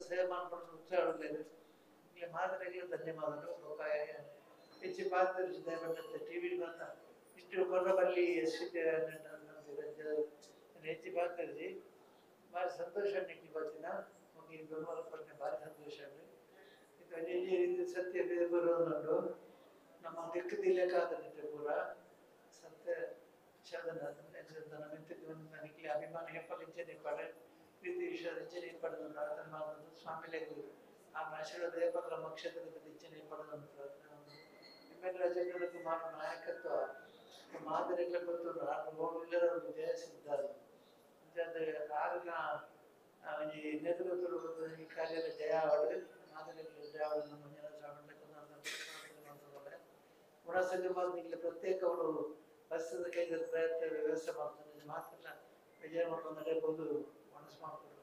ಸೇವೆ ಮಾಡ್ಕೊಂಡು ಉತ್ಸಾಹ ಒಳ್ಳೆಯದು ಇಲ್ಲಿ ಮಾದರಿಗೆ ಧನ್ಯವಾದಗಳು ಹೆಚ್ಚು ಪಾತ್ರ ಟಿವಿ ಬಂತ ಇಷ್ಟು ಕೊರಬಲ್ಲಿ ಹೆಚ್ಚು ಪಾತ್ರಿ ಭಾರಿ ಸಂತೋಷ ನಿಕ್ಕೆ ಬರ್ತೀನ ಹೋಗಿ ಬೆಂಬಲಪಟ್ಟೆ ಭಾರಿ ಸಂತೋಷ ಇದು ಸತ್ಯ ಬರುವುದುಂಟು ನಮ್ಮ ದಿಕ್ಕದಿಲ್ಲಕ್ಕಾದ್ರೆ ಪೂರ ಸತ್ಯ ನನಗೆ ಅಭಿಮಾನ ಹೆಪ್ಪಲಿಂಚನೆ ಪಡೆ ಪ್ರೀತಿ ವಿಶ್ವದಿಂಚನೆ ಪಡೆದು ಪ್ರಾರ್ಥನೆ ಮಾಡುವುದು ಸ್ವಾಮಿಲೆ ಆ ಆಶೀರ್ವಾದ ಏಪತ್ರ ಕ್ಷೇತ್ರದ ಇಚ್ಛನೆ ಪಡೆದಂತ ನಿಮ್ಮೆಲ್ಲ ಜನರಿಗೆ ಮಾಡೋ ನಾಯಕತ್ವ ಮಾದರಿಗಳ ಗೊತ್ತು ನಾನು ಜಯ ಸಿದ್ಧಾರು ಕಾರಣ ಈ ನೇತೃತ್ವ ಈ ಕಾರ್ಯದ ಜಯ ಅವಳು ಮಾದರಿಗಳ ಜಯ ಅವಳನ್ನು ಮಂಜುನಾಥ ಸ್ವಾಮಿ ಗುಣಸಂಗಮದಲ್ಲಿ ಪ್ರತ್ಯೇಕ ಅವರು ಬಸ್ಸದ ಕೈದ ಪ್ರಯತ್ನ ವ್ಯವಸ್ಥೆ ಮಾಡ್ತಾರೆ ಮಾತ್ರ ವಿಜಯ ಮಾಡ್ಕೊಂಡು ನಡೆಯಬಹುದು ಮನಸ್ಸು ಮಾಡ್ತಾರೆ